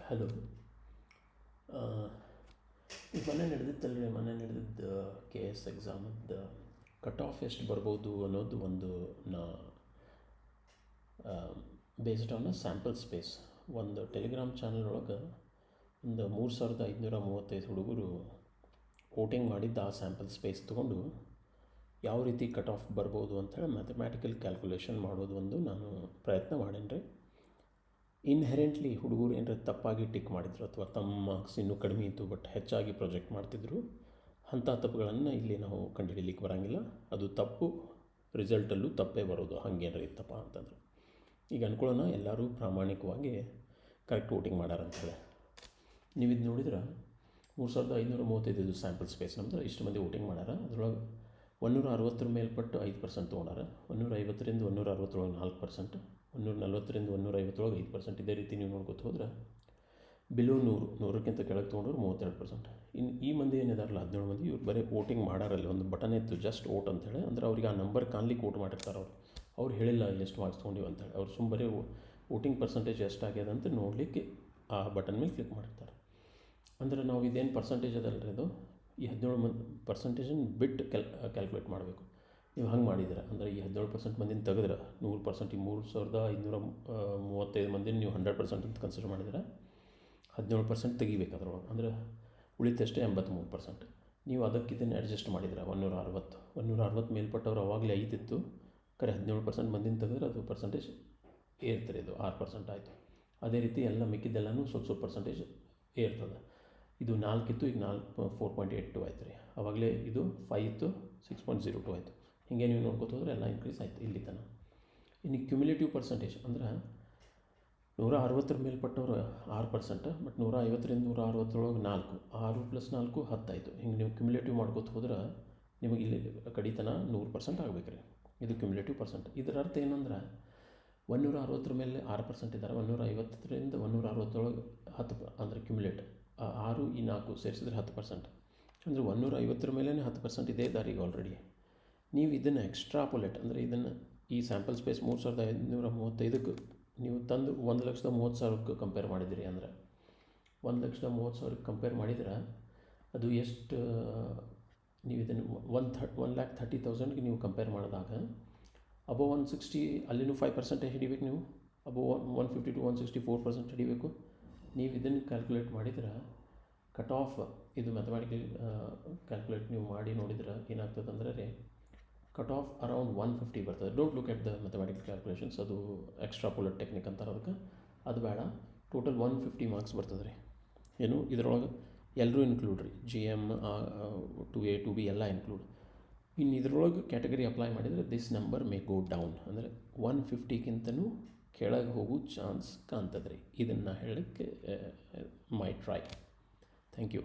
Hello. ಈಗ ಮೊನ್ನೆ ನಡೆದಿದ್ದು ಕೆ ಎಸ್ ಎಕ್ಸಾಮದ್ದು ಕಟ್ ಆಫ್ ಎಷ್ಟು ಬರ್ಬೋದು ಅನ್ನೋದು ಒಂದು ನಾ ಬೇಸ್ಡ್ ಆನ್ ಸ್ಯಾಂಪಲ್ ಸ್ಪೇಸ್ ಒಂದು ಟೆಲಿಗ್ರಾಮ್ ಚಾನಲ್ ಒಳಗೆ ಒಂದು 3535 ಹುಡುಗರು ವೋಟಿಂಗ್ ಮಾಡಿದ್ದು ಆ ಸ್ಯಾಂಪಲ್ ಸ್ಪೇಸ್ ತೊಗೊಂಡು ಯಾವ ರೀತಿ ಕಟ್ ಆಫ್ ಬರ್ಬೋದು ಅಂಥೇಳಿ ಮ್ಯಾಥಮ್ಯಾಟಿಕಲ್ ಕ್ಯಾಲ್ಕುಲೇಷನ್ ಮಾಡೋದು ಒಂದು ನಾನು ಪ್ರಯತ್ನ ಮಾಡೇನಿ ರೀ. ಇನ್ಹೆರೆಂಟ್ಲಿ ಹುಡುಗರು ಏನರ ತಪ್ಪಾಗಿ ಟಿಕ್ ಮಾಡಿದ್ರು ಅಥವಾ ತಮ್ಮ ಮಾರ್ಕ್ಸ್ ಇನ್ನೂ ಕಡಿಮೆ ಇತ್ತು ಬಟ್ ಹೆಚ್ಚಾಗಿ ಪ್ರೊಜೆಕ್ಟ್ ಮಾಡ್ತಿದ್ರು, ಅಂಥ ತಪ್ಪುಗಳನ್ನು ಇಲ್ಲಿ ನಾವು ಕಂಡುಹಿಡಿಯಲಿಕ್ಕೆ ಬರೋಂಗಿಲ್ಲ. ಅದು ತಪ್ಪು ರಿಸಲ್ಟಲ್ಲೂ ತಪ್ಪೇ ಬರೋದು, ಹಾಗೇನಾರ ಇತ್ತಪ್ಪ ಅಂತಂದ್ರೆ. ಈಗ ಅಂದ್ಕೊಳ್ಳೋಣ ಎಲ್ಲರೂ ಪ್ರಾಮಾಣಿಕವಾಗಿ ಕರೆಕ್ಟ್ ವೋಟಿಂಗ್ ಮಾಡ್ಯಾರಂಥೇಳಿ. ನೀವು ಇದು ನೋಡಿದ್ರೆ 3535 ಸ್ಯಾಂಪಲ್ ಸ್ಪೇಸ್ ನಮ್ದು, ಇಷ್ಟು ಮಂದಿ ವೋಟಿಂಗ್ ಮಾಡ್ಯಾರ. ಅದರೊಳಗೆ 160 ಮೇಲ್ಪಟ್ಟು 5% ತೊಗೊಂಡಾರ, 150ರಿಂದ 160 4%, 140ರಿಂದ 150 5%. ಇದೇ ರೀತಿ ನೀವು ನೋಡ್ಕೊತ ಹೋದ್ರೆ ಬಿಲೋ 100ಕ್ಕಿಂತ ಕೆಳಗೆ ತೊಗೊಂಡ್ರು 32%. ಇನ್ನು ಈ ಮಂದಿ ಏನಿದಾರಲ್ಲ 17 ಮಂದಿ, ಇವ್ರು ಬರೀ ವೋಟಿಂಗ್ ಮಾಡಾರಲ್ಲಿ ಒಂದು ಬಟನ್ ಇತ್ತು ಜಸ್ಟ್ ವೋಟ್ ಅಂತೇಳಿ. ಅಂದರೆ ಅವ್ರಿಗೆ ಆ ನಂಬರ್ ಕಾಣ್ಲಿಕ್ಕೆ ವೋಟ್ ಮಾಡಿರ್ತಾರೆ. ಅವ್ರು ಹೇಳಿಲ್ಲ ಎಷ್ಟು ಮಾರ್ಕ್ಸ್ ತೊಗೊಂಡಿವಿ ಅಂತೇಳಿ. ಅವ್ರು ಬರೀ ವೋಟಿಂಗ್ ಪರ್ಸಂಟೇಜ್ ಎಷ್ಟಾಗ್ಯದ ಅಂತ ನೋಡಲಿಕ್ಕೆ ಆ ಬಟನ್ ಮೇಲೆ ಕ್ಲಿಕ್ ಮಾಡಿರ್ತಾರೆ. ಅಂದರೆ ನಾವು ಇದೇನು ಪರ್ಸಂಟೇಜ್ ಅದಲ್ಲರಿ, ಅದು ಈ 17% ಬಿಟ್ಟು ಕ್ಯಾಲ್ಕುಲೇಟ್ ಮಾಡಬೇಕು. ನೀವು ಹಂಗೆ ಮಾಡಿದ್ರೆ ಅಂದರೆ ಈ 17% ಮಂದಿನ ತೆಗೆದ್ರೆ 100%, ಈ 3535 ಮಂದಿನ ನೀವು 100% ಅಂತ ಕನ್ಸಿಡರ್ ಮಾಡಿದ್ರೆ 17% ತೆಗಿಬೇಕು ಅದ್ರೊಳಗೆ. ಅಂದರೆ ಉಳಿತಷ್ಟೇ 83%. ನೀವು ಅದಕ್ಕೆ ಇದನ್ನು ಅಡ್ಜಸ್ಟ್ ಮಾಡಿದ್ರೆ 160 ಮೇಲ್ಪಟ್ಟವ್ರು ಅವಾಗಲೇ ಐತಿತ್ತು, ಕರೆ 17% ಮಂದಿನ ತೆಗೆದ್ರೆ ಅದು ಪರ್ಸಂಟೇಜ್ ಏರ್ತದೆ, ಇದು 6% ಆಯಿತು. ಅದೇ ರೀತಿ ಎಲ್ಲ ಮಿಕ್ಕಿದ್ದೆಲ್ಲನೂ ಸ್ವಲ್ಪ ಪರ್ಸಂಟೇಜ್ ಏರ್ತದೆ. ಇದು 4 ಇತ್ತು, ಈಗ 4.82 ಆಯ್ತು ರೀ. ಆವಾಗಲೇ ಇದು 5 ಇತ್ತು, 6.02 ಆಯಿತು. ಹೀಗೆ ನೀವು ನೋಡ್ಕೊತ ಹೋದ್ರೆ ಎಲ್ಲ ಇನ್ಕ್ರೀಸ್ ಆಯಿತು ಇಲ್ಲಿ ತನಕ. ಇನ್ನು ಕ್ಯುಮ್ಯುಲೇಟಿವ್ ಪರ್ಸಂಟೇಜ್ ಅಂದ್ರೆ 160 ಮೇಲ್ಪಟ್ಟವ್ರು 6%, ಬಟ್ 150ರಿಂದ 160 4, 6 + 4 10 ಆಯಿತು. ಹಿಂಗೆ ನೀವು ಕ್ಯುಮ್ಯುಲೇಟಿವ್ ಮಾಡ್ಕೊತ ಹೋದ್ರೆ ನಿಮಗೆ ಇಲ್ಲಿ ಕಡಿತನ 100% ಆಗಬೇಕು ರೀ. ಇದು ಕ್ಯುಮ್ಯುಲೇಟಿವ್ ಪರ್ಸೆಂಟ್. ಇದರ ಅರ್ಥ ಏನಂದ್ರೆ 160 ಮೇಲೆ 6% ಇದ್ದಾರೆ, 150ರಿಂದ 160 10 ಅಂದರೆ ಕ್ಯುಮ್ಯುಲೇಟ್ 6 ಈ 4 ಸೇರಿಸಿದ್ರೆ 10%. ಅಂದರೆ 150 ಮೇಲೆ 10% ಇದೇ ದಾರಿಗೆ ಆಲ್ರೆಡಿ. ನೀವು ಇದನ್ನು ಎಕ್ಸ್ಟ್ರಾಪೊಲೇಟ್ ಅಂದರೆ ಇದನ್ನು ಈ ಸ್ಯಾಂಪಲ್ ಸ್ಪೇಸ್ 3535ಕ್ಕೆ ನೀವು ತಂದು 1,30,000ಕ್ಕೆ ಕಂಪೇರ್ ಮಾಡಿದಿರಿ ಅಂದರೆ 1,30,000ಕ್ಕೆ ಕಂಪೇರ್ ಮಾಡಿದ್ರೆ ಅದು ಎಷ್ಟು, ನೀವು ಇದನ್ನು 1,30,000ಗೆ ನೀವು ಕಂಪೇರ್ ಮಾಡಿದಾಗ ಅಬೋ 160 ಅಲ್ಲಿನೂ 5% ಹಿಡಿಬೇಕು. ನೀವು ಅಬೋ 150 to 164% ಹಿಡಿಬೇಕು. ನೀವು ಇದನ್ನು ಕ್ಯಾಲ್ಕುಲೇಟ್ ಮಾಡಿದ್ರೆ ಕಟ್ ಆಫ್, ಇದು ಮ್ಯಾಥಮ್ಯಾಟಿಕಲ್ ಕ್ಯಾಲ್ಕುಲೇಟ್ ನೀವು ಮಾಡಿ ನೋಡಿದ್ರೆ ಏನಾಗ್ತದೆ ಅಂದರೆ ರೀ, ಕಟ್ ಆಫ್ ಅರೌಂಡ್ 150 ಬರ್ತದೆ. Don't look at the mathematical calculations, ಅದು ಎಕ್ಸ್ಟ್ರಾಪೊಲೇಟ್ ಟೆಕ್ನಿಕ್ ಅಂತಾರೆ ಅದಕ್ಕೆ, ಅದು ಬೇಡ. ಟೋಟಲ್ 150 ಮಾರ್ಕ್ಸ್ ಬರ್ತದೆ ರೀ. ಏನು ಇದರೊಳಗೆ ಎಲ್ಲರೂ ಇನ್ಕ್ಲೂಡ್ ರೀ, GM 2A 2B ಎಲ್ಲ ಇನ್ಕ್ಲೂಡ್. ಇನ್ನು ಇದರೊಳಗೆ ಕ್ಯಾಟಗರಿ ಅಪ್ಲೈ ಮಾಡಿದರೆ this number May go down, ಅಂದರೆ 150ಗಿಂತನೂ ಕೆಳಗೆ ಹೋಗೋ ಚಾನ್ಸ್ ಕಾಣ್ತದೆ ರೀ. ಇದನ್ನು ಹೇಳೋಕ್ಕೆ ಮೈ ಟ್ರೈ. Thank you.